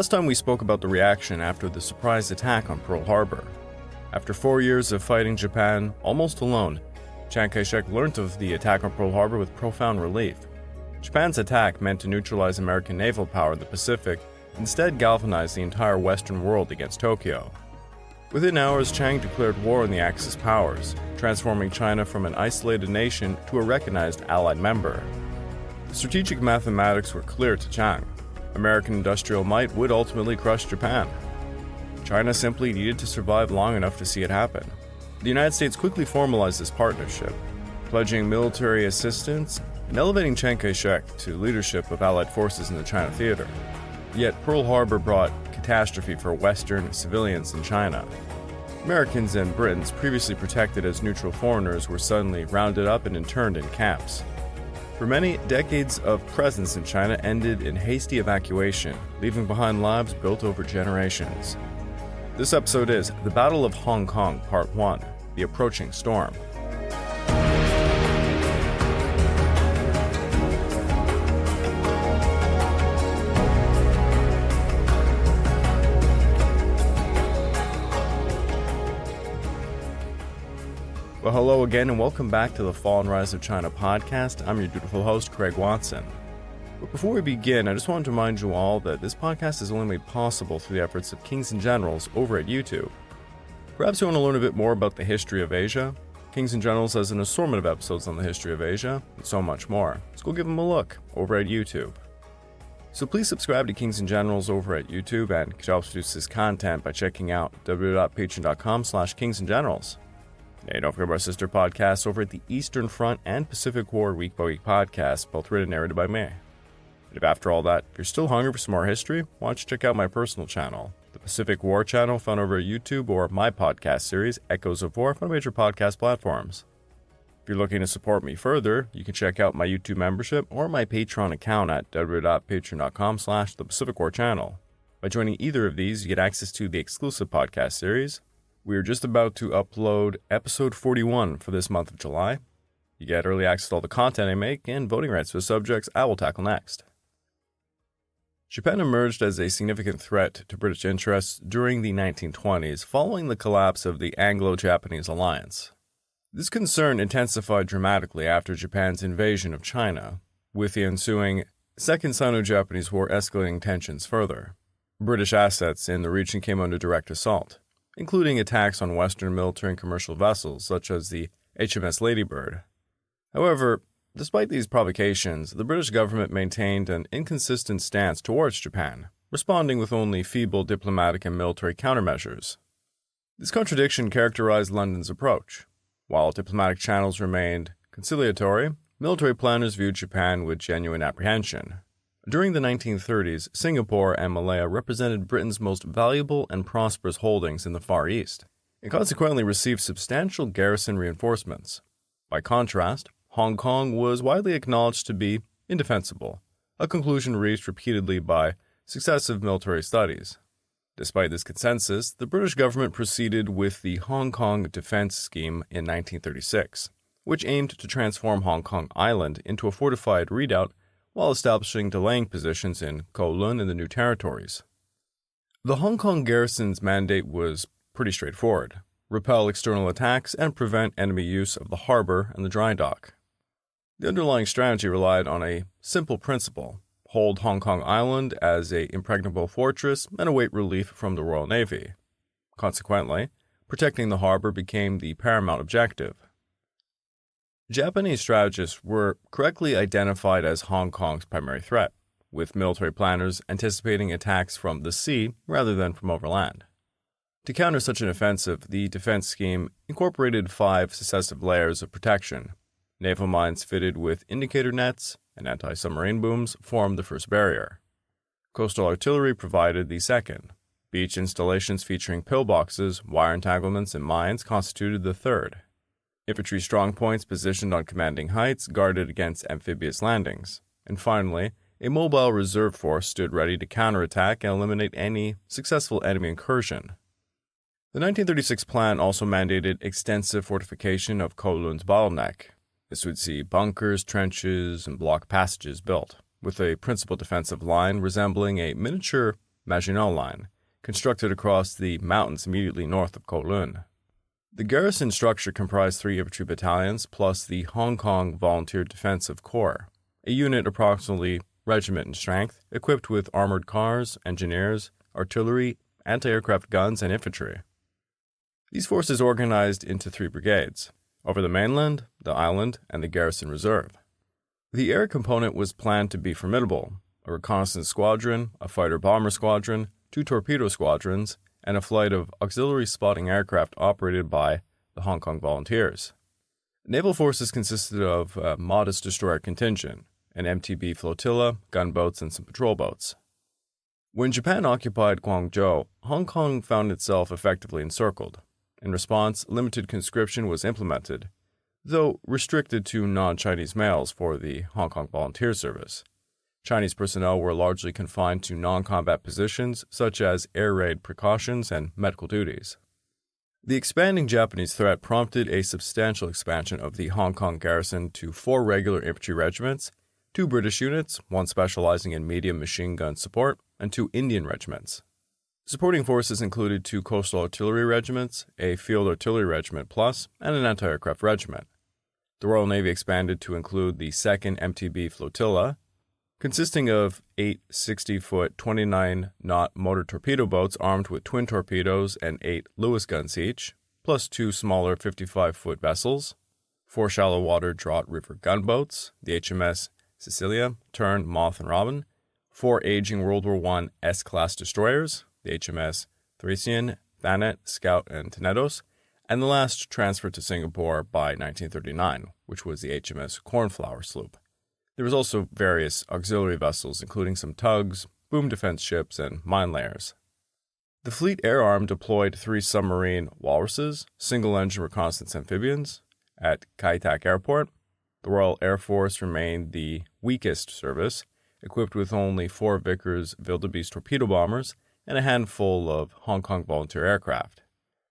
Last time we spoke about the reaction after the surprise attack on Pearl Harbor. After 4 years of fighting Japan almost alone, Chiang Kai-shek learned of the attack on Pearl Harbor with profound relief. Japan's attack meant to neutralize American naval power in the Pacific, instead galvanized the entire Western world against Tokyo. Within hours, Chiang declared war on the Axis powers, transforming China from an isolated nation to a recognized Allied member. The strategic mathematics were clear to Chiang. American industrial might would ultimately crush Japan. China simply needed to survive long enough to see it happen. The United States quickly formalized this partnership, pledging military assistance and elevating Chiang Kai-shek to leadership of Allied forces in the China theater. Yet Pearl Harbor brought catastrophe for Western civilians in China. Americans and Britons, previously protected as neutral foreigners, were suddenly rounded up and interned in camps. For many, decades of presence in China ended in hasty evacuation, leaving behind lives built over generations. This episode is The Battle of Hong Kong, Part 1, The Approaching Storm. Well, hello again and welcome back to the Fall and Rise of China podcast. I'm your dutiful host, Craig Watson. But before we begin, I just wanted to remind you all that this podcast is only made possible through the efforts of Kings and Generals over at YouTube. Perhaps you want to learn a bit more about the history of Asia. Kings and Generals has an assortment of episodes on the history of Asia, and so much more. So go give them a look over at YouTube. So please subscribe to Kings and Generals over at YouTube and help produce this content by checking out www.patreon.com/kingsandgenerals. And don't forget about our sister podcasts over at the Eastern Front and Pacific War Week by Week podcast, both written and narrated by me. And if after all that, if you're still hungry for some more history, why don't you check out my personal channel, the Pacific War channel found over at YouTube, or my podcast series, Echoes of War, on major podcast platforms. If you're looking to support me further, you can check out my YouTube membership or my Patreon account at www.patreon.com/the Pacific War channel. By joining either of these, you get access to the exclusive podcast series. We are just about to upload episode 41 for this month of July. You get early access to all the content I make and voting rights for the subjects I will tackle next. Japan emerged as a significant threat to British interests during the 1920s following the collapse of the Anglo-Japanese alliance. This concern intensified dramatically after Japan's invasion of China, with the ensuing Second Sino-Japanese War escalating tensions further. British assets in the region came under direct assault, including attacks on Western military and commercial vessels such as the HMS Ladybird. However, despite these provocations, the British government maintained an inconsistent stance towards Japan, responding with only feeble diplomatic and military countermeasures. This contradiction characterized London's approach. While diplomatic channels remained conciliatory, military planners viewed Japan with genuine apprehension. During the 1930s, Singapore and Malaya represented Britain's most valuable and prosperous holdings in the Far East, and consequently received substantial garrison reinforcements. By contrast, Hong Kong was widely acknowledged to be indefensible, a conclusion reached repeatedly by successive military studies. Despite this consensus, the British government proceeded with the Hong Kong Defense Scheme in 1936, which aimed to transform Hong Kong Island into a fortified redoubt while establishing delaying positions in Kowloon and the new territories. The Hong Kong garrison's mandate was pretty straightforward: repel external attacks and prevent enemy use of the harbor and the dry dock. The underlying strategy relied on a simple principle: hold Hong Kong Island as an impregnable fortress and await relief from the Royal Navy. Consequently, protecting the harbor became the paramount objective. Japanese strategists were correctly identified as Hong Kong's primary threat, with military planners anticipating attacks from the sea rather than from overland. To counter such an offensive, the defense scheme incorporated 5 successive layers of protection. Naval mines fitted with indicator nets and anti-submarine booms formed the first barrier. Coastal artillery provided the second. Beach installations featuring pillboxes, wire entanglements, and mines constituted the third. Infantry strongpoints positioned on commanding heights guarded against amphibious landings. And finally, a mobile reserve force stood ready to counterattack and eliminate any successful enemy incursion. The 1936 plan also mandated extensive fortification of Kowloon's bottleneck. This would see bunkers, trenches, and block passages built, with a principal defensive line resembling a miniature Maginot Line, constructed across the mountains immediately north of Kowloon. The garrison structure comprised 3 infantry battalions plus the Hong Kong Volunteer Defensive Corps, a unit approximately regiment in strength, equipped with armored cars, engineers, artillery, anti-aircraft guns, and infantry. These forces organized into 3 brigades, over the mainland, the island, and the garrison reserve. The air component was planned to be formidable: a reconnaissance squadron, a fighter-bomber squadron, 2 torpedo squadrons, and a flight of auxiliary spotting aircraft operated by the Hong Kong Volunteers. Naval forces consisted of a modest destroyer contingent, an MTB flotilla, gunboats, and some patrol boats. When Japan occupied Guangzhou, Hong Kong found itself effectively encircled. In response, limited conscription was implemented, though restricted to non-Chinese males for the Hong Kong Volunteer Service. Chinese personnel were largely confined to non-combat positions such as air raid precautions and medical duties. The expanding Japanese threat prompted a substantial expansion of the Hong Kong garrison to 4 regular infantry regiments, 2 British units, 1 specializing in medium machine gun support, and 2 Indian regiments. Supporting forces included 2 coastal artillery regiments, a field artillery regiment plus, and an anti-aircraft regiment. The Royal Navy expanded to include the 2nd MTB flotilla, consisting of 8 60-foot 29-knot motor torpedo boats armed with twin torpedoes and 8 Lewis guns each, plus 2 smaller 55-foot vessels, 4 shallow-water draught river gunboats, the HMS Cecilia, Tern, Moth, and Robin, 4 aging World War I S-class destroyers, the HMS Thracian, Thanet, Scout, and Tenedos, and the last transferred to Singapore by 1939, which was the HMS Cornflower sloop. There was also various auxiliary vessels, including some tugs, boom defense ships, and mine layers. The fleet air arm deployed 3 submarine Walruses, single-engine reconnaissance amphibians, at Kai Tak Airport. The Royal Air Force remained the weakest service, equipped with only 4 Vickers Wildebeest torpedo bombers and a handful of Hong Kong volunteer aircraft.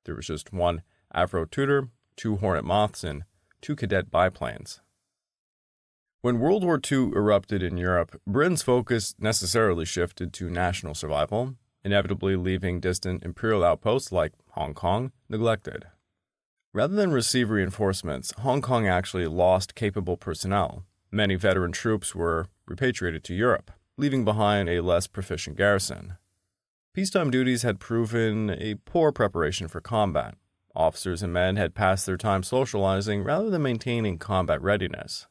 There was just 1 Avro Tudor, 2 Hornet Moths, and 2 cadet biplanes. When World War II erupted in Europe, Britain's focus necessarily shifted to national survival, inevitably leaving distant imperial outposts like Hong Kong neglected. Rather than receive reinforcements, Hong Kong actually lost capable personnel. Many veteran troops were repatriated to Europe, leaving behind a less proficient garrison. Peacetime duties had proven a poor preparation for combat. Officers and men had passed their time socializing rather than maintaining combat readiness.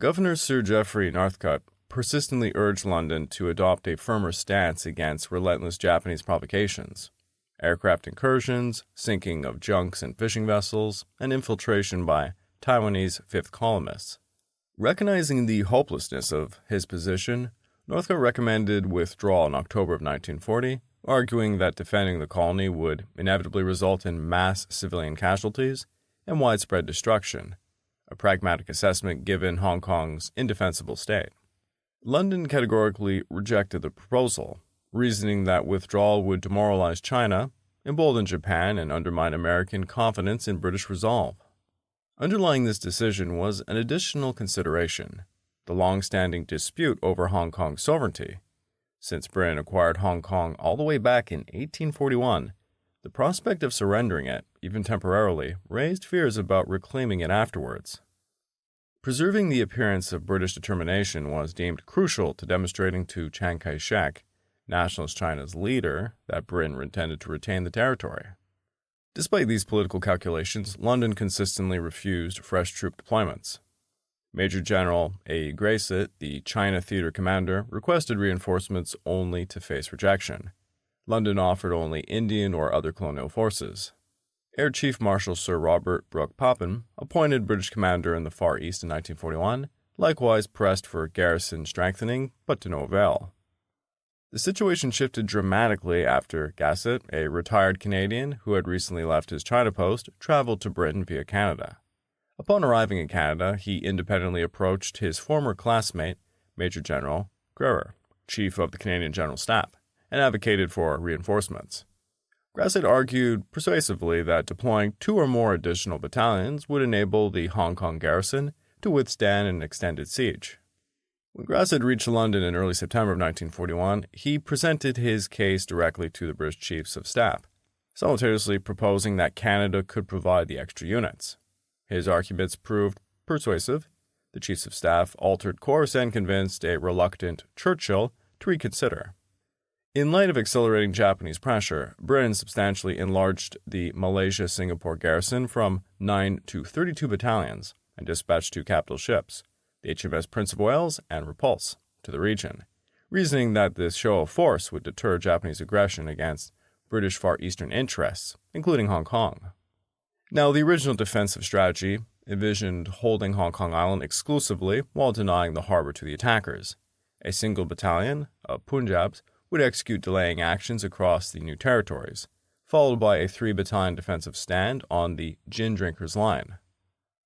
Governor Sir Geoffrey Northcote persistently urged London to adopt a firmer stance against relentless Japanese provocations, aircraft incursions, sinking of junks and fishing vessels, and infiltration by Taiwanese fifth columnists. Recognizing the hopelessness of his position, Northcote recommended withdrawal in October of 1940, arguing that defending the colony would inevitably result in mass civilian casualties and widespread destruction, a pragmatic assessment given Hong Kong's indefensible state. London categorically rejected the proposal, reasoning that withdrawal would demoralize China, embolden Japan, and undermine American confidence in British resolve. Underlying this decision was an additional consideration: the long-standing dispute over Hong Kong's sovereignty. Since Britain acquired Hong Kong all the way back in 1841, the prospect of surrendering it, even temporarily, raised fears about reclaiming it afterwards. Preserving the appearance of British determination was deemed crucial to demonstrating to Chiang Kai-shek, Nationalist China's leader, that Britain intended to retain the territory. Despite these political calculations, London consistently refused fresh troop deployments. Major General A. Gracett, the China theater commander, requested reinforcements only to face rejection. London offered only Indian or other colonial forces. Air Chief Marshal Sir Robert Brooke Popham, appointed British commander in the Far East in 1941, likewise pressed for garrison strengthening, but to no avail. The situation shifted dramatically after Gracett, a retired Canadian who had recently left his China post, traveled to Britain via Canada. Upon arriving in Canada, he independently approached his former classmate, Major General Greer, Chief of the Canadian General Staff, and advocated for reinforcements. Gracett argued persuasively that deploying 2 or more additional battalions would enable the Hong Kong garrison to withstand an extended siege. When Grass had reached London in early September of 1941, he presented his case directly to the British Chiefs of Staff, simultaneously proposing that Canada could provide the extra units. His arguments proved persuasive. The Chiefs of Staff altered course and convinced a reluctant Churchill to reconsider. In light of accelerating Japanese pressure, Britain substantially enlarged the Malaysia-Singapore garrison from 9 to 32 battalions and dispatched 2 capital ships, the HMS Prince of Wales and Repulse, to the region, reasoning that this show of force would deter Japanese aggression against British Far Eastern interests, including Hong Kong. Now, the original defensive strategy envisioned holding Hong Kong Island exclusively while denying the harbor to the attackers. A single battalion of Punjabs would execute delaying actions across the new territories, followed by a 3-battalion defensive stand on the Ginrinker Line.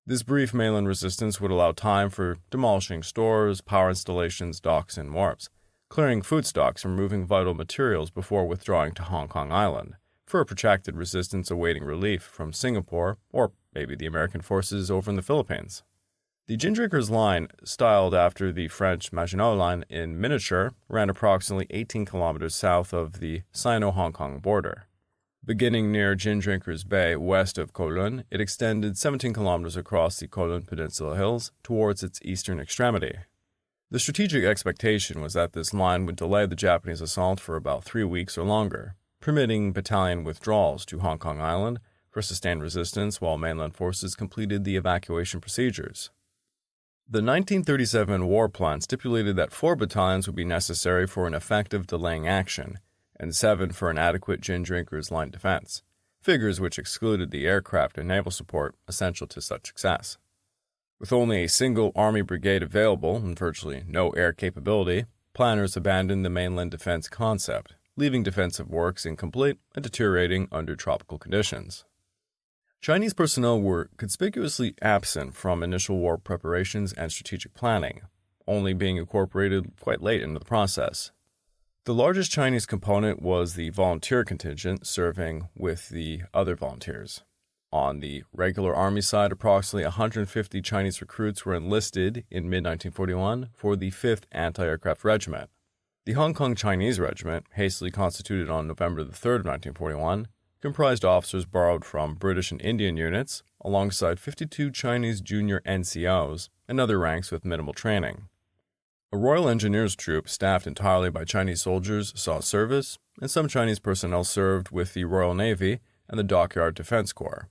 This brief mainland resistance would allow time for demolishing stores, power installations, docks, and wharves, clearing food stocks and removing vital materials before withdrawing to Hong Kong Island, for a protracted resistance awaiting relief from Singapore or maybe the American forces over in the Philippines. The Ginrinker Line, styled after the French Maginot Line in miniature, ran approximately 18 kilometers south of the Sino-Hong Kong border. Beginning near Ginrinker's Bay west of Kowloon, it extended 17 kilometers across the Kowloon Peninsula Hills towards its eastern extremity. The strategic expectation was that this line would delay the Japanese assault for about 3 weeks or longer, permitting battalion withdrawals to Hong Kong Island for sustained resistance while mainland forces completed the evacuation procedures. The 1937 war plan stipulated that 4 battalions would be necessary for an effective delaying action, and 7 for an adequate Ginrinker's Line defense, figures which excluded the aircraft and naval support essential to such success. With only a single Army brigade available and virtually no air capability, planners abandoned the mainland defense concept, leaving defensive works incomplete and deteriorating under tropical conditions. Chinese personnel were conspicuously absent from initial war preparations and strategic planning, only being incorporated quite late into the process. The largest Chinese component was the volunteer contingent serving with the other volunteers. On the regular army side, approximately 150 Chinese recruits were enlisted in mid-1941 for the 5th Anti-Aircraft Regiment. The Hong Kong Chinese Regiment, hastily constituted on November 3rd of 1941, comprised officers borrowed from British and Indian units, alongside 52 Chinese junior NCOs and other ranks with minimal training. A Royal Engineers troop staffed entirely by Chinese soldiers saw service, and some Chinese personnel served with the Royal Navy and the Dockyard Defense Corps.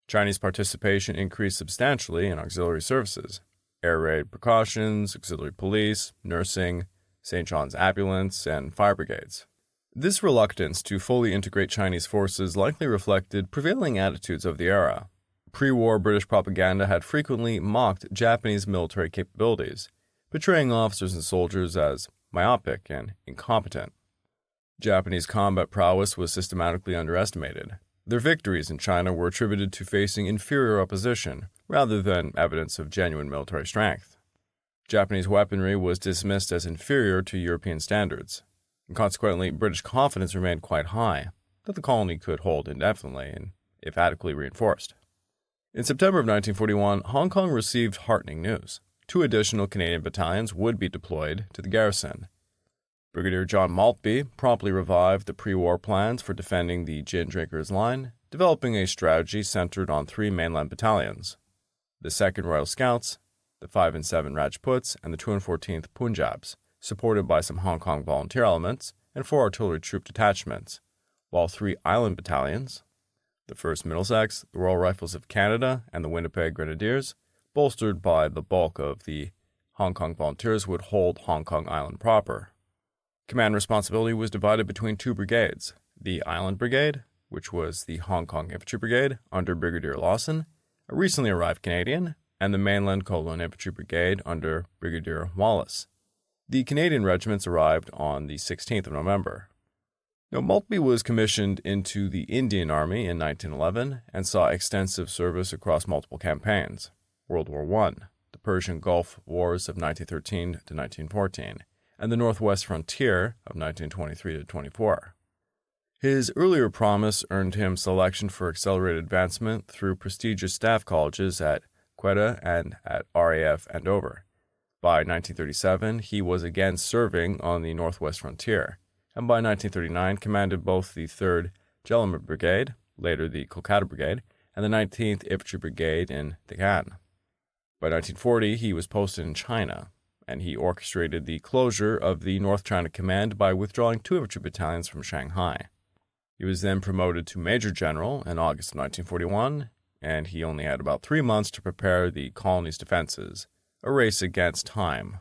Chinese participation increased substantially in auxiliary services, air raid precautions, auxiliary police, nursing, St. John's ambulance, and fire brigades. This reluctance to fully integrate Chinese forces likely reflected prevailing attitudes of the era. Pre-war British propaganda had frequently mocked Japanese military capabilities, portraying officers and soldiers as myopic and incompetent. Japanese combat prowess was systematically underestimated. Their victories in China were attributed to facing inferior opposition rather than evidence of genuine military strength. Japanese weaponry was dismissed as inferior to European standards, and consequently British confidence remained quite high that the colony could hold indefinitely and if adequately reinforced. In September of 1941, Hong Kong received heartening news. 2 additional Canadian battalions would be deployed to the garrison. Brigadier John Maltby promptly revived the pre-war plans for defending the Ginrinker's Line, developing a strategy centered on 3 mainland battalions: the 2nd Royal Scouts, the 5 and 7 Rajputs, and the 214th Punjabs, supported by some Hong Kong volunteer elements and 4 artillery troop detachments, while 3 island battalions, the 1st Middlesex, the Royal Rifles of Canada, and the Winnipeg Grenadiers, bolstered by the bulk of the Hong Kong volunteers, would hold Hong Kong Island proper. Command responsibility was divided between 2 brigades, the Island Brigade, which was the Hong Kong Infantry Brigade under Brigadier Lawson, a recently arrived Canadian, and the Mainland Kowloon Infantry Brigade under Brigadier Wallace. The Canadian regiments arrived on the 16th of November. Now, Maltby was commissioned into the Indian Army in 1911 and saw extensive service across multiple campaigns: World War I, the Persian Gulf Wars of 1913 to 1914, and the Northwest Frontier of 1923 to 24. His earlier promise earned him selection for accelerated advancement through prestigious staff colleges at Quetta and at RAF Andover. By 1937, he was again serving on the northwest frontier, and by 1939 commanded both the 3rd Gelimer Brigade, later the Kolkata Brigade, and the 19th Infantry Brigade in Deccan. By 1940, he was posted in China, and he orchestrated the closure of the North China Command by withdrawing 2 infantry battalions from Shanghai. He was then promoted to Major General in August of 1941, and he only had about 3 months to prepare the colony's defenses, a race against time.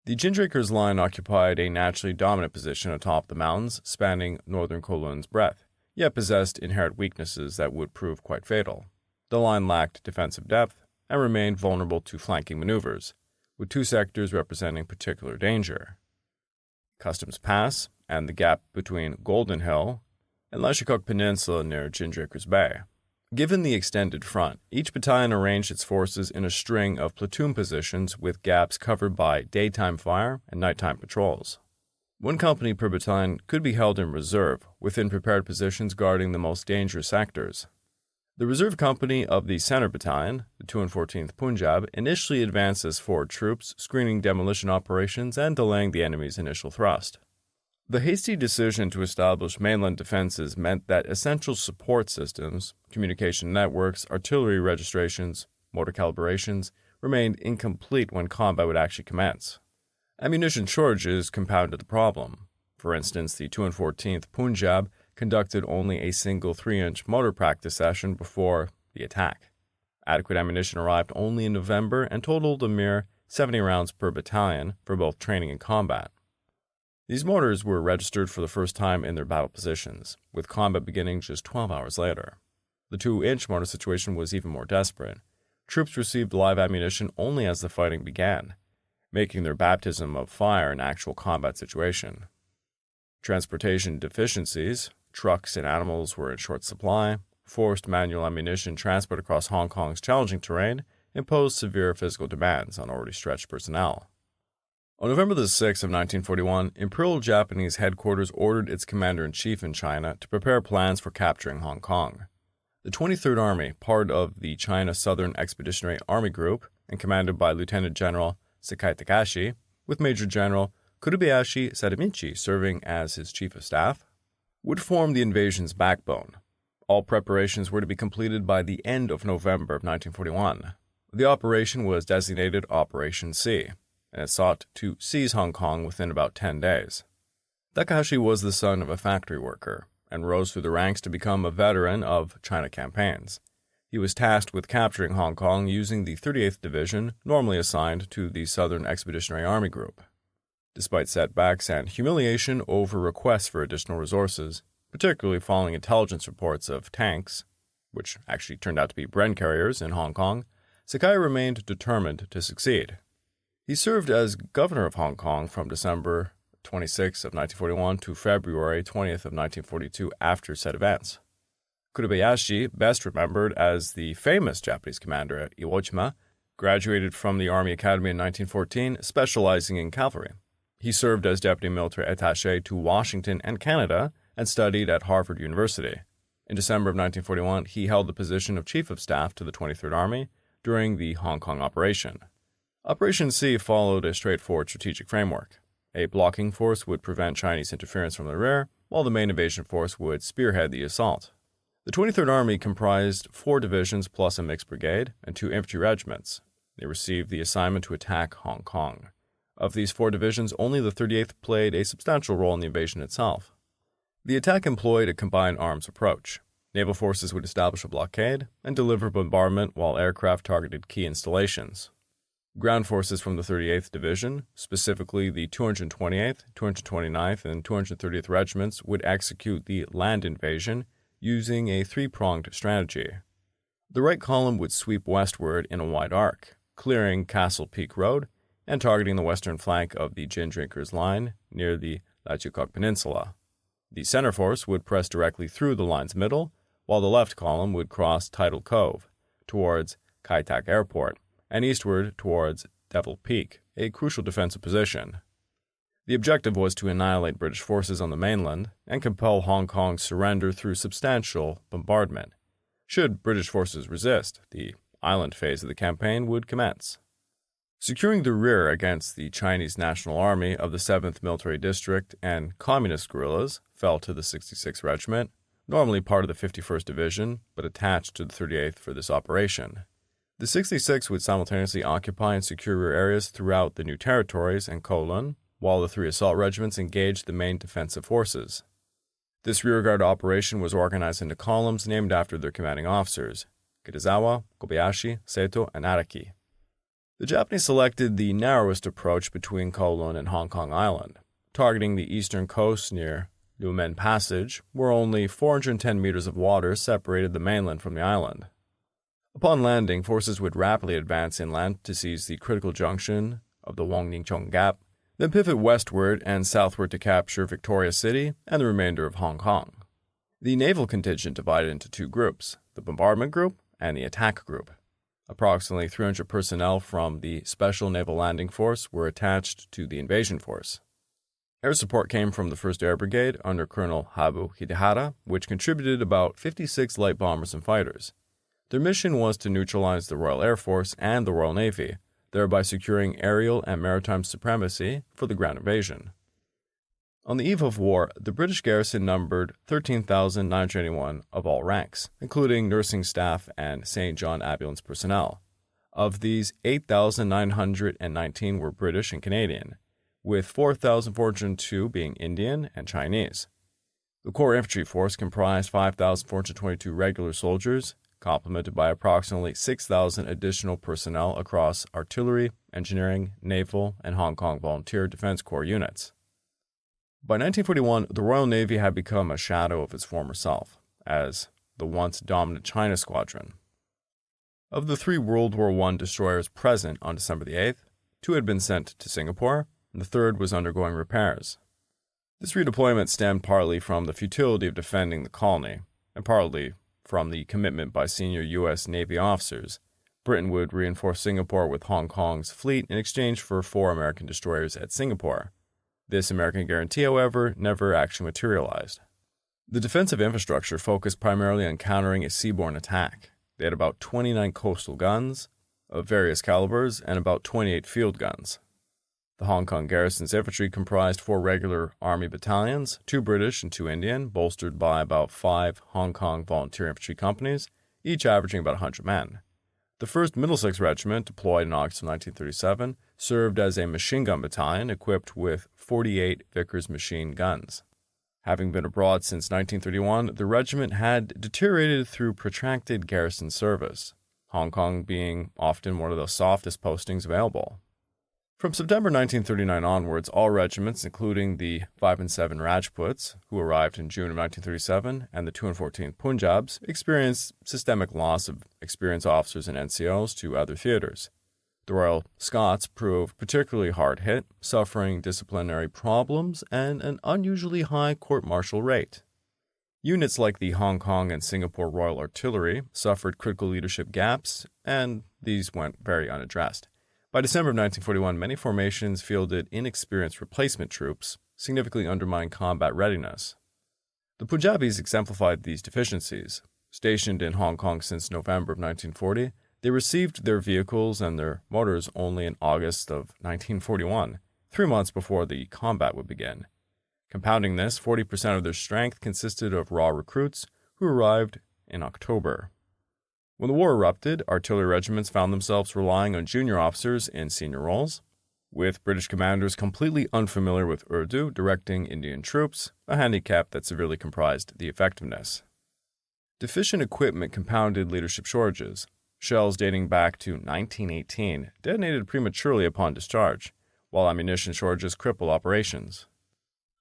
The Ginrinker Line occupied a naturally dominant position atop the mountains, spanning northern Kowloon's breadth, yet possessed inherent weaknesses that would prove quite fatal. The line lacked defensive depth and remained vulnerable to flanking maneuvers, with 2 sectors representing particular danger: Customs Pass and the gap between Golden Hill and Lashikok Peninsula near Ginrinker's Bay. Given the extended front, each battalion arranged its forces in a string of platoon positions with gaps covered by daytime fire and nighttime patrols. 1 company per battalion could be held in reserve, within prepared positions guarding the most dangerous sectors. The reserve company of the Center Battalion, the 214th Punjab, initially advanced as forward troops, screening demolition operations and delaying the enemy's initial thrust. The hasty decision to establish mainland defenses meant that essential support systems, communication networks, artillery registrations, motor calibrations, remained incomplete when combat would actually commence. Ammunition shortages compounded the problem. For instance, the 214th Punjab conducted only a single 3-inch motor practice session before the attack. Adequate ammunition arrived only in November and totaled a mere 70 rounds per battalion for both training and combat. These mortars were registered for the first time in their battle positions, with combat beginning just 12 hours later. The 2-inch mortar situation was even more desperate. Troops received live ammunition only as the fighting began, making their baptism of fire an actual combat situation. Transportation deficiencies, trucks and animals were in short supply, forced manual ammunition transport across Hong Kong's challenging terrain imposed severe physical demands on already stretched personnel. On November the 6th of 1941, Imperial Japanese headquarters ordered its commander-in-chief in China to prepare plans for capturing Hong Kong. The 23rd Army, part of the China Southern Expeditionary Army Group and commanded by Lieutenant General Sakai Takashi, with Major General Kuribayashi Sadamichi serving as his chief of staff, would form the invasion's backbone. All preparations were to be completed by the end of November of 1941. The operation was designated Operation C, and it sought to seize Hong Kong within about 10 days. Takahashi was the son of a factory worker, and rose through the ranks to become a veteran of China campaigns. He was tasked with capturing Hong Kong using the 38th Division, normally assigned to the Southern Expeditionary Army Group. Despite setbacks and humiliation over requests for additional resources, particularly following intelligence reports of tanks, which actually turned out to be Bren carriers in Hong Kong, Sakai remained determined to succeed. He served as governor of Hong Kong from December 26 of 1941 to February 20th of 1942 after said events. Kuribayashi, best remembered as the famous Japanese commander at Iwo Jima, graduated from the Army Academy in 1914, specializing in cavalry. He served as deputy military attaché to Washington and Canada and studied at Harvard University. In December of 1941, he held the position of Chief of Staff to the 23rd Army during the Hong Kong operation. Operation C followed a straightforward strategic framework. A blocking force would prevent Chinese interference from the rear, while the main invasion force would spearhead the assault. The 23rd Army comprised 4 divisions plus a mixed brigade and 2 infantry regiments. They received the assignment to attack Hong Kong. Of these 4 divisions, only the 38th played a substantial role in the invasion itself. The attack employed a combined arms approach. Naval forces would establish a blockade and deliver bombardment while aircraft targeted key installations. Ground forces from the 38th Division, specifically the 228th, 229th, and 230th Regiments, would execute the land invasion using a 3-pronged strategy. The right column would sweep westward in a wide arc, clearing Castle Peak Road and targeting the western flank of the Ginrinker Line near the Lachikok Peninsula. The center force would press directly through the line's middle, while the left column would cross Tidal Cove towards Kai Tak Airport and eastward towards Devil Peak, a crucial defensive position. The objective was to annihilate British forces on the mainland and compel Hong Kong's surrender through substantial bombardment. Should British forces resist, the island phase of the campaign would commence. Securing the rear against the Chinese National Army of the 7th Military District and Communist guerrillas fell to the 66th Regiment, normally part of the 51st Division, but attached to the 38th for this operation. The 66th would simultaneously occupy and secure rear areas throughout the new territories and Kowloon, while the 3 assault regiments engaged the main defensive forces. This rearguard operation was organized into columns named after their commanding officers, Kitazawa, Kobayashi, Seto, and Araki. The Japanese selected the narrowest approach between Kowloon and Hong Kong Island, targeting the eastern coast near Lumen Passage, where only 410 meters of water separated the mainland from the island. Upon landing, forces would rapidly advance inland to seize the critical junction of the Wongning-Chong Gap, then pivot westward and southward to capture Victoria City and the remainder of Hong Kong. The naval contingent divided into 2 groups, the bombardment group and the attack group. Approximately 300 personnel from the Special Naval Landing Force were attached to the invasion force. Air support came from the 1st Air Brigade under Colonel Habu Hidehara, which contributed about 56 light bombers and fighters. Their mission was to neutralize the Royal Air Force and the Royal Navy, thereby securing aerial and maritime supremacy for the ground invasion. On the eve of war, the British garrison numbered 13,981 of all ranks, including nursing staff and St. John Ambulance personnel. Of these, 8,919 were British and Canadian, with 4,402 being Indian and Chinese. The core infantry force comprised 5,422 regular soldiers, complemented by approximately 6,000 additional personnel across artillery, engineering, naval, and Hong Kong Volunteer Defense Corps units. By 1941, the Royal Navy had become a shadow of its former self, as the once dominant China Squadron. Of the 3 World War I destroyers present on December the 8th, 2 had been sent to Singapore, and the 3rd was undergoing repairs. This redeployment stemmed partly from the futility of defending the colony, and partly from the commitment by senior U.S. Navy officers. Britain would reinforce Singapore with Hong Kong's fleet in exchange for 4 American destroyers at Singapore. This American guarantee, however, never actually materialized. The defensive infrastructure focused primarily on countering a seaborne attack. They had about 29 coastal guns of various calibers and about 28 field guns. The Hong Kong garrison's infantry comprised 4 regular Army battalions, 2 British and 2 Indian, bolstered by about 5 Hong Kong volunteer infantry companies, each averaging about 100 men. The 1st Middlesex Regiment, deployed in August of 1937, served as a machine gun battalion equipped with 48 Vickers machine guns. Having been abroad since 1931, the regiment had deteriorated through protracted garrison service, Hong Kong being often one of the softest postings available. From September 1939 onwards, all regiments, including the 5 and 7 Rajputs, who arrived in June of 1937, and the 2 and 14 Punjabs, experienced systemic loss of experienced officers and NCOs to other theaters. The Royal Scots proved particularly hard hit, suffering disciplinary problems and an unusually high court-martial rate. Units like the Hong Kong and Singapore Royal Artillery suffered critical leadership gaps, and these went very unaddressed. By December of 1941, many formations fielded inexperienced replacement troops, significantly undermining combat readiness. The Punjabis exemplified these deficiencies. Stationed in Hong Kong since November of 1940, they received their vehicles and their motors only in August of 1941, 3 months before the combat would begin. Compounding this, 40% of their strength consisted of raw recruits who arrived in October. When the war erupted, artillery regiments found themselves relying on junior officers in senior roles, with British commanders completely unfamiliar with Urdu directing Indian troops, a handicap that severely compromised the effectiveness. Deficient equipment compounded leadership shortages. Shells dating back to 1918 detonated prematurely upon discharge, while ammunition shortages crippled operations.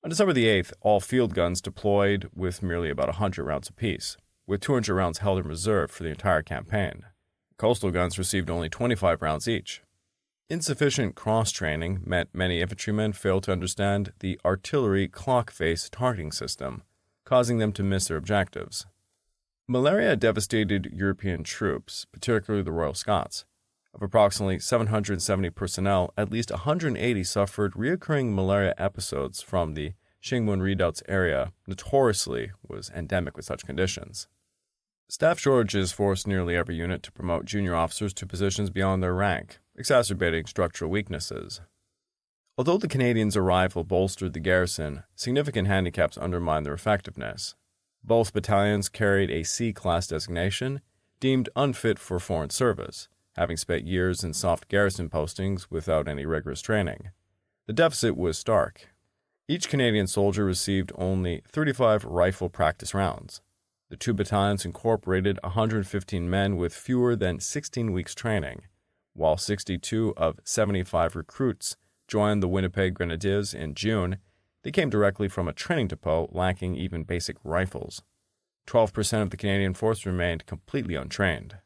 On December the 8th, all field guns deployed with merely about 100 rounds apiece, with 200 rounds held in reserve for the entire campaign. Coastal guns received only 25 rounds each. Insufficient cross-training meant many infantrymen failed to understand the artillery clock-face targeting system, causing them to miss their objectives. Malaria devastated European troops, particularly the Royal Scots. Of approximately 770 personnel, at least 180 suffered recurring malaria episodes from the Shingmun Redoubts area, notoriously was endemic with such conditions. Staff shortages forced nearly every unit to promote junior officers to positions beyond their rank, exacerbating structural weaknesses. Although the Canadians' arrival bolstered the garrison, significant handicaps undermined their effectiveness. Both battalions carried a C-class designation, deemed unfit for foreign service, having spent years in soft garrison postings without any rigorous training. The deficit was stark. Each Canadian soldier received only 35 rifle practice rounds. The two battalions incorporated 115 men with fewer than 16 weeks training, while 62 of 75 recruits joined the Winnipeg Grenadiers in June. They came directly from a training depot lacking even basic rifles. 12% of the Canadian force remained completely untrained.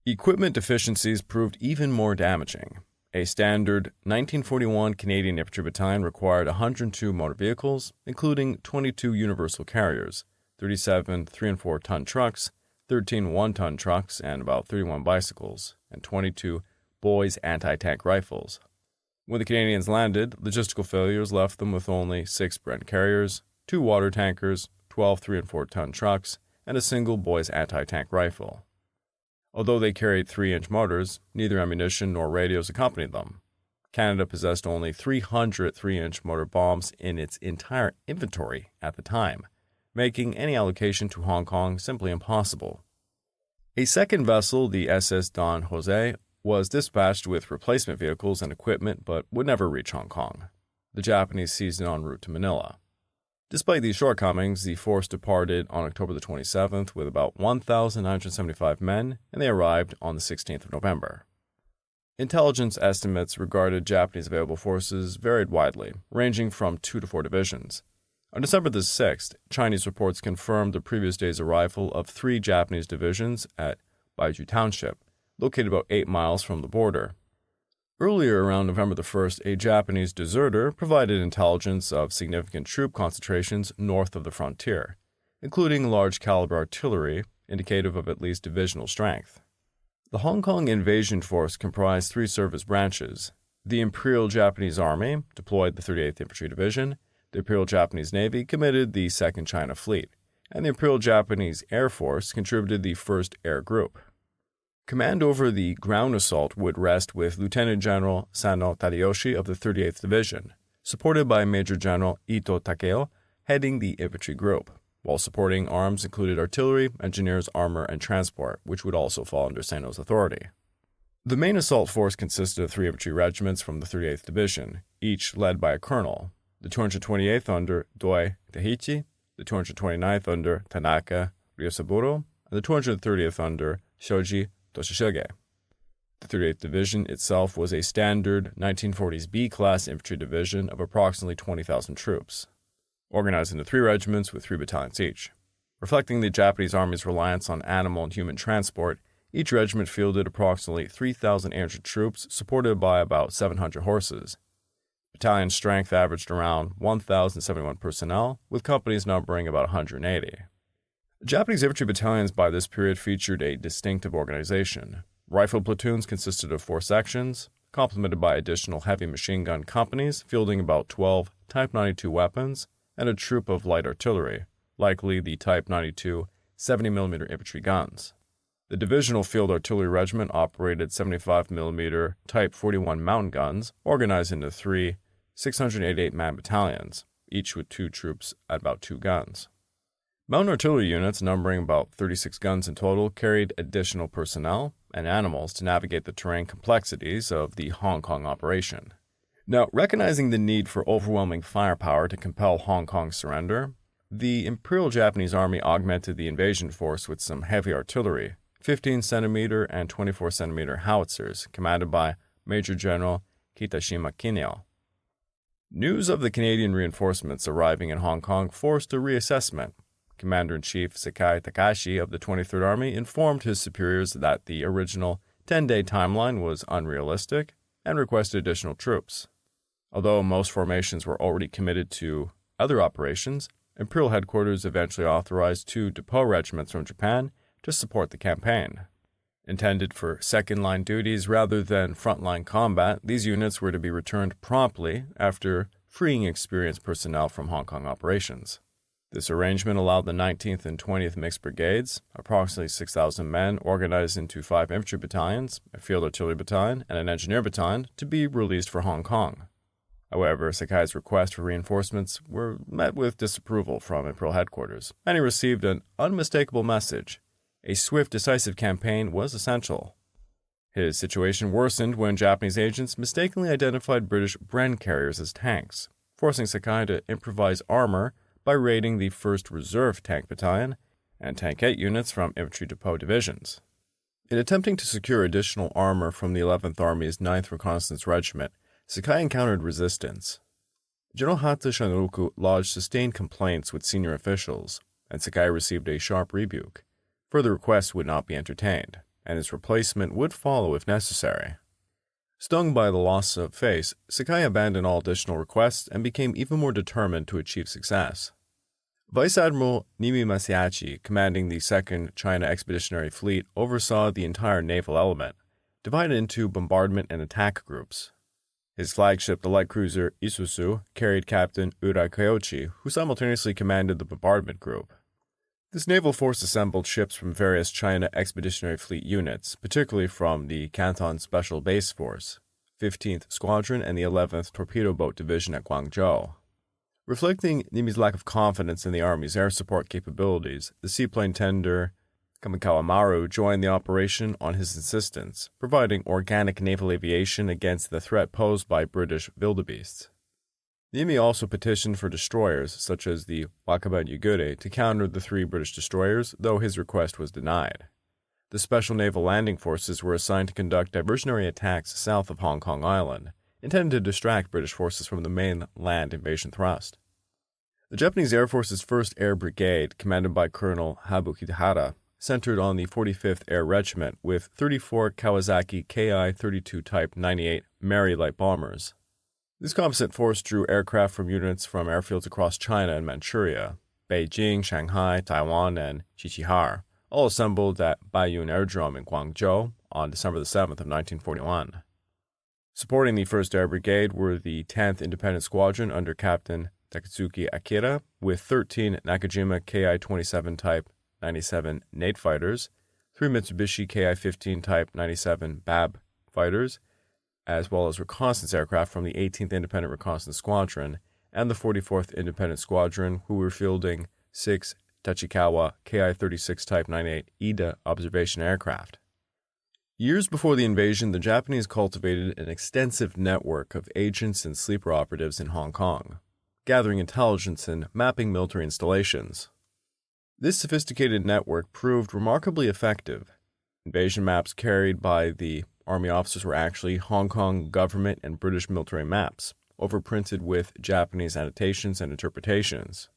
Equipment deficiencies proved even more damaging. A standard 1941 Canadian Infantry Battalion required 102 motor vehicles, including 22 universal carriers, 37 3 and 4 ton trucks, 13 1-ton trucks, and about 31 bicycles, and 22 boys anti-tank rifles. When the Canadians landed, logistical failures left them with only 6 Brent carriers, 2 water tankers, 12 3 and 4 ton trucks, and a single boys anti-tank rifle. Although they carried 3-inch motors, neither ammunition nor radios accompanied them. Canada possessed only 300 3-inch motor bombs in its entire inventory at the time, making any allocation to Hong Kong simply impossible. A second vessel, the SS Don Jose, was dispatched with replacement vehicles and equipment but would never reach Hong Kong. The Japanese seized it en route to Manila. Despite these shortcomings, the force departed on October the 27th with about 1,975 men, and they arrived on the 16th of November. Intelligence estimates regarding Japanese available forces varied widely, ranging from 2 to 4 divisions. On December the 6th, Chinese reports confirmed the previous day's arrival of 3 Japanese divisions at Baiju Township, located about 8 miles from the border. Earlier, around November the 1st, a Japanese deserter provided intelligence of significant troop concentrations north of the frontier, including large-caliber artillery, indicative of at least divisional strength. The Hong Kong invasion force comprised 3 service branches. The Imperial Japanese Army deployed the 38th Infantry Division, the Imperial Japanese Navy committed the 2nd China Fleet, and the Imperial Japanese Air Force contributed the 1st Air Group. Command over the ground assault would rest with Lieutenant General Sano Tadayoshi of the 38th Division, supported by Major General Ito Takeo, heading the infantry group, while supporting arms included artillery, engineers, armor, and transport, which would also fall under Sano's authority. The main assault force consisted of 3 infantry regiments from the 38th Division, each led by a colonel, the 228th under Doi Tahichi, the 229th under Tanaka Ryosaburo, and the 230th under Shoji Toshishige. The 38th Division itself was a standard 1940s B-class infantry division of approximately 20,000 troops, organized into 3 regiments with 3 battalions each. Reflecting the Japanese Army's reliance on animal and human transport, each regiment fielded approximately 3,800 troops supported by about 700 horses. Battalion strength averaged around 1,071 personnel, with companies numbering about 180. Japanese infantry battalions by this period featured a distinctive organization. Rifle platoons consisted of 4 sections, complemented by additional heavy machine gun companies fielding about 12 Type 92 weapons, and a troop of light artillery, likely the Type 92 70mm infantry guns. The Divisional Field Artillery Regiment operated 75mm Type 41 mountain guns, organized into 3 688-man battalions, each with 2 troops at about 2 guns. Mountain artillery units, numbering about 36 guns in total, carried additional personnel and animals to navigate the terrain complexities of the Hong Kong operation. Now, recognizing the need for overwhelming firepower to compel Hong Kong's surrender, the Imperial Japanese Army augmented the invasion force with some heavy artillery, 15-centimeter and 24-centimeter howitzers, commanded by Major General Kitashima Kinyo. News of the Canadian reinforcements arriving in Hong Kong forced a reassessment. Commander-in-Chief Sakai Takashi of the 23rd Army informed his superiors that the original 10-day timeline was unrealistic and requested additional troops. Although most formations were already committed to other operations, Imperial Headquarters eventually authorized 2 depot regiments from Japan to support the campaign. Intended for second-line duties rather than front-line combat, these units were to be returned promptly after freeing experienced personnel from Hong Kong operations. This arrangement allowed the 19th and 20th Mixed Brigades, approximately 6,000 men organized into 5 infantry battalions, a field artillery battalion, and an engineer battalion, to be released for Hong Kong. However, Sakai's requests for reinforcements were met with disapproval from Imperial headquarters, and he received an unmistakable message. A swift, decisive campaign was essential. His situation worsened when Japanese agents mistakenly identified British Bren carriers as tanks, forcing Sakai to improvise armor by raiding the 1st Reserve Tank Battalion and tankette units from infantry depot divisions. In attempting to secure additional armor from the 11th Army's 9th Reconnaissance Regiment, Sakai encountered resistance. General Hata Shanroku lodged sustained complaints with senior officials, and Sakai received a sharp rebuke. Further requests would not be entertained, and his replacement would follow if necessary. Stung by the loss of face, Sakai abandoned all additional requests and became even more determined to achieve success. Vice Admiral Nimi Masiachi, commanding the 2nd China Expeditionary Fleet, oversaw the entire naval element, divided into bombardment and attack groups. His flagship, the light cruiser Isuzu, carried Captain Ura Koichi, who simultaneously commanded the bombardment group. This naval force assembled ships from various China Expeditionary Fleet units, particularly from the Canton Special Base Force, 15th Squadron, and the 11th Torpedo Boat Division at Guangzhou. Reflecting Nimi's lack of confidence in the Army's air support capabilities, the seaplane tender Kamikawa Maru joined the operation on his insistence, providing organic naval aviation against the threat posed by British wildebeests. Nimi also petitioned for destroyers, such as the Wakaba Yugure, to counter the 3 British destroyers, though his request was denied. The Special Naval Landing Forces were assigned to conduct diversionary attacks south of Hong Kong Island, intended to distract British forces from the main land invasion thrust. The Japanese Air Force's 1st Air Brigade, commanded by Colonel Habukihara, centered on the 45th Air Regiment with 34 Kawasaki Ki-32 Type 98 Mary light bombers. This composite force drew aircraft from units from airfields across China and Manchuria, Beijing, Shanghai, Taiwan, and Qiqihar, all assembled at Baiyun Aerodrome in Guangzhou on December 7, 1941. Supporting the 1st Air Brigade were the 10th Independent Squadron under Captain Takatsuki Akira, with 13 Nakajima Ki-27 Type 97 Nate fighters, 3 Mitsubishi Ki-15 Type 97 BAB fighters, as well as reconnaissance aircraft from the 18th Independent Reconnaissance Squadron and the 44th Independent Squadron, who were fielding 6 Tachikawa Ki-36 Type 98 Ida observation aircraft. Years before the invasion, the Japanese cultivated an extensive network of agents and sleeper operatives in Hong Kong, gathering intelligence and mapping military installations. This sophisticated network proved remarkably effective. Invasion maps carried by the Army officers were actually Hong Kong government and British military maps, overprinted with Japanese annotations and interpretations.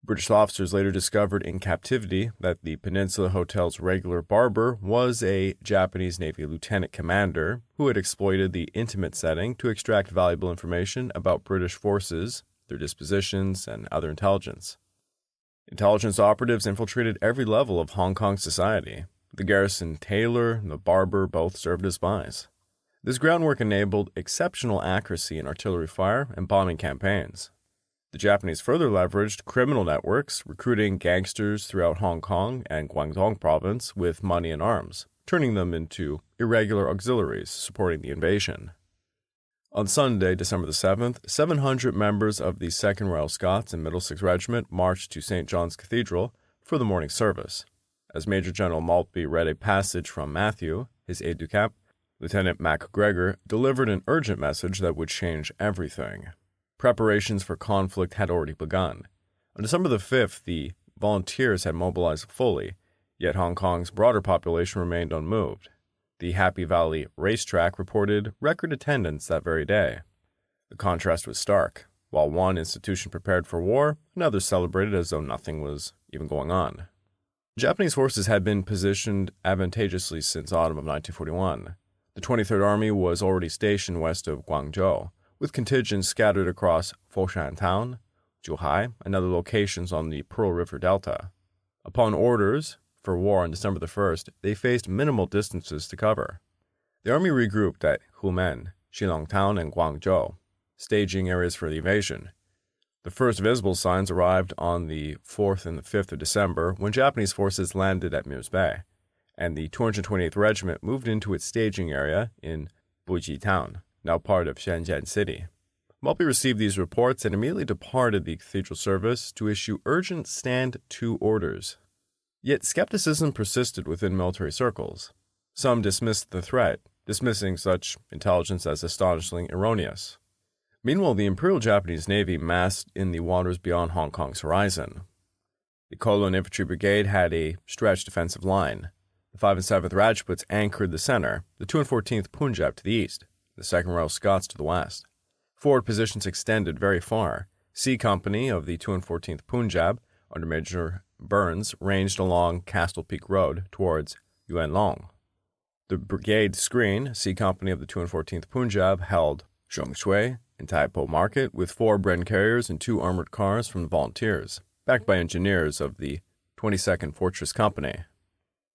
British officers later discovered in captivity that the Peninsula Hotel's regular barber was a Japanese Navy lieutenant commander who had exploited the intimate setting to extract valuable information about British forces, their dispositions, and other intelligence. Intelligence operatives infiltrated every level of Hong Kong society. The garrison tailor and the barber both served as spies. This groundwork enabled exceptional accuracy in artillery fire and bombing campaigns. The Japanese further leveraged criminal networks, recruiting gangsters throughout Hong Kong and Guangdong province with money and arms, turning them into irregular auxiliaries supporting the invasion. On Sunday, December the 7th, 700 members of the 2nd Royal Scots and Middlesex Regiment marched to St. John's Cathedral for the morning service. As Major General Maltby read a passage from Matthew, his aide-de-camp, Lieutenant MacGregor delivered an urgent message that would change everything. Preparations for conflict had already begun. On December the 5th, the volunteers had mobilized fully, yet Hong Kong's broader population remained unmoved. The Happy Valley racetrack reported record attendance that very day. The contrast was stark. While one institution prepared for war, another celebrated as though nothing was even going on. Japanese forces had been positioned advantageously since autumn of 1941. The 23rd Army was already stationed west of Guangzhou, with contingents scattered across Foshan Town, Zhuhai, and other locations on the Pearl River Delta. Upon orders for war on December the 1st, they faced minimal distances to cover. The army regrouped at Humen, Shillong Town, and Guangzhou, staging areas for the invasion. The first visible signs arrived on the 4th and the 5th of December when Japanese forces landed at Mirs Bay, and the 228th Regiment moved into its staging area in Buji Town, now part of Shenzhen City. Maltby received these reports and immediately departed the cathedral service to issue urgent stand-to orders. Yet skepticism persisted within military circles. Some dismissed the threat, dismissing such intelligence as astonishingly erroneous. Meanwhile, the Imperial Japanese Navy massed in the waters beyond Hong Kong's horizon. The Colonial Infantry Brigade had a stretched defensive line. The 5th and 7th Rajputs anchored the center, the 2 and 14th Punjab to the east, the 2nd Royal Scots to the west. Forward positions extended very far. C Company of the 2 and 14th Punjab, under Major Burns, ranged along Castle Peak Road towards Yuen Long. The brigade screen, C Company of the 2 and 14th Punjab, held Zhong Shui and Tai Po Market with 4 Bren carriers and 2 armored cars from the volunteers, backed by engineers of the 22nd Fortress Company.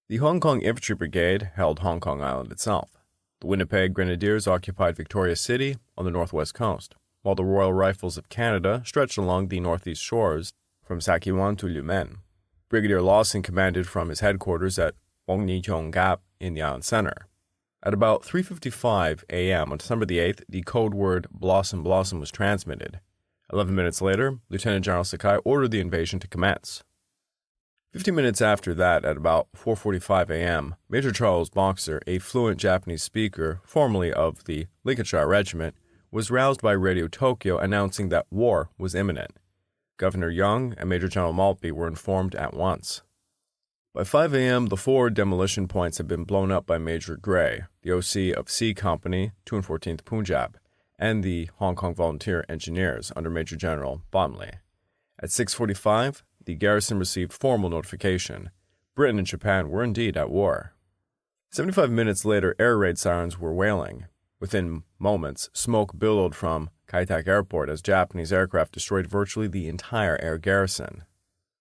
The Hong Kong Infantry Brigade held Hong Kong Island itself. The Winnipeg Grenadiers occupied Victoria City on the northwest coast, while the Royal Rifles of Canada stretched along the northeast shores from Sakhiwan to Lumen. Brigadier Lawson commanded from his headquarters at Wong Ni Chong Gap in the island center. At about 3:55 a.m. on December the 8th, the code word Blossom Blossom was transmitted. 11 minutes later, Lieutenant General Sakai ordered the invasion to commence. 15 minutes after that, at about 4:45 a.m., Major Charles Boxer, a fluent Japanese speaker, formerly of the Lincolnshire Regiment, was roused by Radio Tokyo announcing that war was imminent. Governor Young and Major General Maltby were informed at once. By 5 a.m., the 4 demolition points had been blown up by Major Gray, the OC of C Company, 2 and 14th Punjab, and the Hong Kong Volunteer Engineers under Major General Bomley. At 6:45, the garrison received formal notification. Britain and Japan were indeed at war. 75 minutes later, air raid sirens were wailing. Within moments, smoke billowed from Kai Tak Airport as Japanese aircraft destroyed virtually the entire air garrison.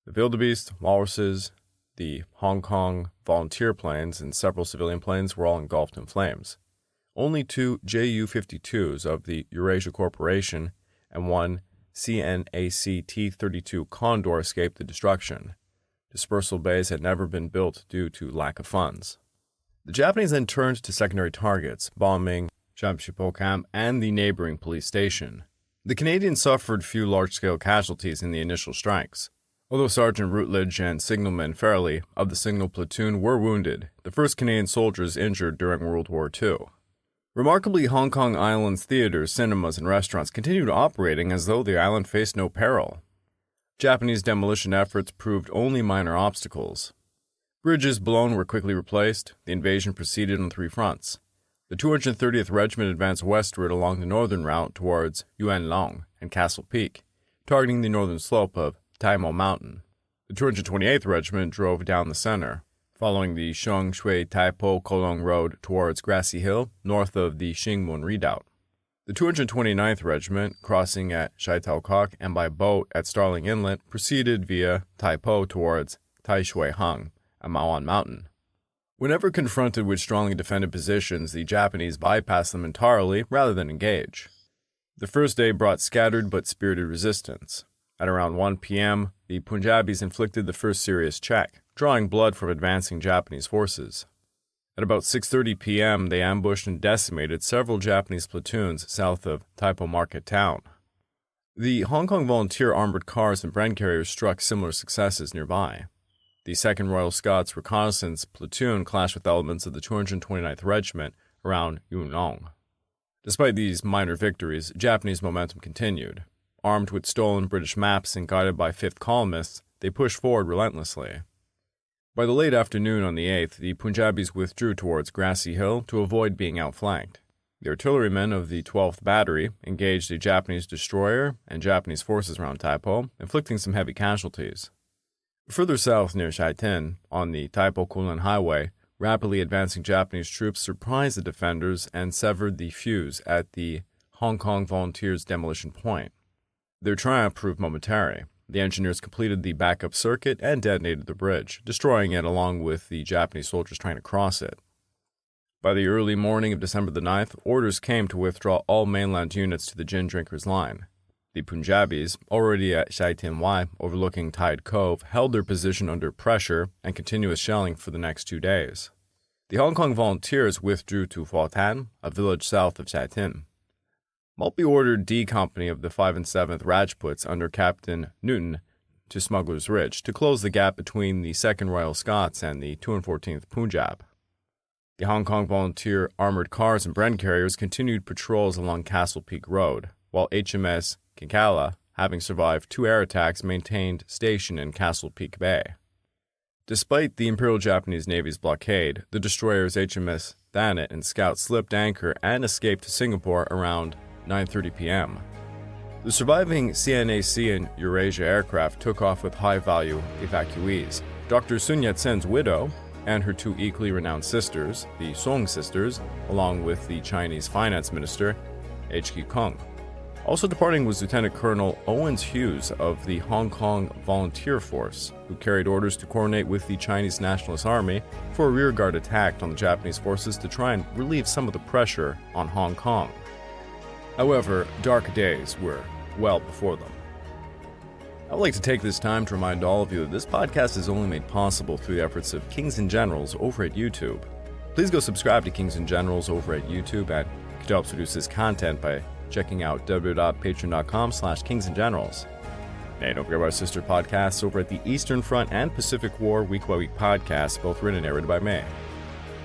The wildebeest, walruses, the Hong Kong volunteer planes, and several civilian planes were all engulfed in flames. Only 2 Ju-52s of the Eurasia Corporation and 1 CNAC T-32 Condor escaped the destruction. Dispersal bays had never been built due to lack of funds. The Japanese then turned to secondary targets, bombing Jamshedpur Camp and the neighboring police station. The Canadians suffered few large-scale casualties in the initial strikes. Although Sergeant Routledge and Signalman Fairley of the Signal Platoon were wounded, the first Canadian soldiers injured during World War II. Remarkably, Hong Kong Island's theaters, cinemas, and restaurants continued operating as though the island faced no peril. Japanese demolition efforts proved only minor obstacles. Bridges blown were quickly replaced. The invasion proceeded on 3 fronts. The 230th Regiment advanced westward along the northern route towards Yuen Long and Castle Peak, targeting the northern slope of Tai Mo Mountain. The 228th Regiment drove down the center, following the Shung Shui Tai Po Kolong Road towards Grassy Hill, north of the Xingmun Redoubt. The 229th Regiment, crossing at Shai Tau Kok and by boat at Starling Inlet, proceeded via Tai Po towards Tai Shui Hung and Maoan Mountain. Whenever confronted with strongly defended positions, the Japanese bypassed them entirely rather than engage. The first day brought scattered but spirited resistance. At around 1 p.m., the Punjabis inflicted the first serious check, drawing blood from advancing Japanese forces. At about 6:30 p.m., they ambushed and decimated several Japanese platoons south of Tai Po Market Town. The Hong Kong Volunteer armored cars and Bren carriers struck similar successes nearby. The 2nd Royal Scots Reconnaissance Platoon clashed with elements of the 229th Regiment around Yuen Long. Despite these minor victories, Japanese momentum continued. Armed with stolen British maps and guided by 5th columnists, they pushed forward relentlessly. By the late afternoon on the 8th, the Punjabis withdrew towards Grassy Hill to avoid being outflanked. The artillerymen of the 12th Battery engaged a Japanese destroyer and Japanese forces around Tai Po, inflicting some heavy casualties. Further south near Shai Tin, on the Tai Po Kulin Highway, rapidly advancing Japanese troops surprised the defenders and severed the fuse at the Hong Kong Volunteers' demolition point. Their triumph proved momentary. The engineers completed the backup circuit and detonated the bridge, destroying it along with the Japanese soldiers trying to cross it. By the early morning of December the 9th, orders came to withdraw all mainland units to the Ginrinker Line. The Punjabis, already at Chai overlooking Tide Cove, held their position under pressure and continuous shelling for the next 2 days. The Hong Kong volunteers withdrew to Pho Tan, a village south of Chai Tin. Maltby ordered D Company of the 5 and 7th Rajputs under Captain Newton to Smuggler's Ridge to close the gap between the 2nd Royal Scots and the 2 and 14th Punjab. The Hong Kong volunteer armored cars and Bren carriers continued patrols along Castle Peak Road, while HMS Kinkala, having survived 2 air attacks, maintained station in Castle Peak Bay. Despite the Imperial Japanese Navy's blockade, the destroyers HMS Thanet and Scout slipped anchor and escaped to Singapore around 9:30 p.m. The surviving CNAC and Eurasia aircraft took off with high-value evacuees. Dr. Sun Yat-sen's widow and her 2 equally renowned sisters, the Song sisters, along with the Chinese finance minister, H.K. Kung. Also departing was Lieutenant Colonel Owens Hughes of the Hong Kong Volunteer Force, who carried orders to coordinate with the Chinese Nationalist Army for a rearguard attack on the Japanese forces to try and relieve some of the pressure on Hong Kong. However, dark days were well before them. I would like to take this time to remind all of you that this podcast is only made possible through the efforts of Kings and Generals over at YouTube. Please go subscribe to Kings and Generals over at YouTube, and you can help produce this content by checking out www.patreon.com/kingsandgenerals. And don't forget about our sister podcasts over at the Eastern Front and Pacific War Week by Week podcasts, both written and narrated by me.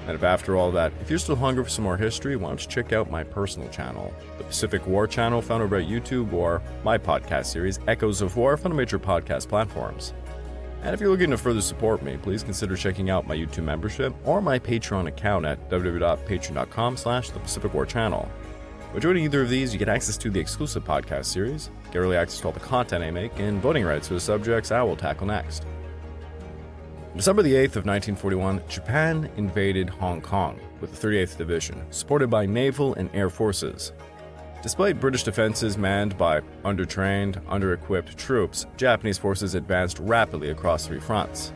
And if after all that, if you're still hungry for some more history, why don't you check out my personal channel, the Pacific War channel found over at YouTube, or my podcast series, Echoes of War, found on major podcast platforms. And if you're looking to further support me, please consider checking out my YouTube membership or my Patreon account at www.patreon.com/thepacificwarchannel. By joining either of these, you get access to the exclusive podcast series, get early access to all the content I make, and voting rights for the subjects I will tackle next. December the 8th of 1941, Japan invaded Hong Kong with the 38th Division, supported by naval and air forces. Despite British defenses manned by undertrained, under-equipped troops, Japanese forces advanced rapidly across 3 fronts.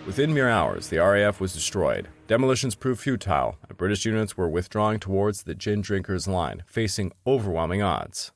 Within mere hours, the RAF was destroyed. Demolitions proved futile, and British units were withdrawing towards the Ginrinker Line, facing overwhelming odds.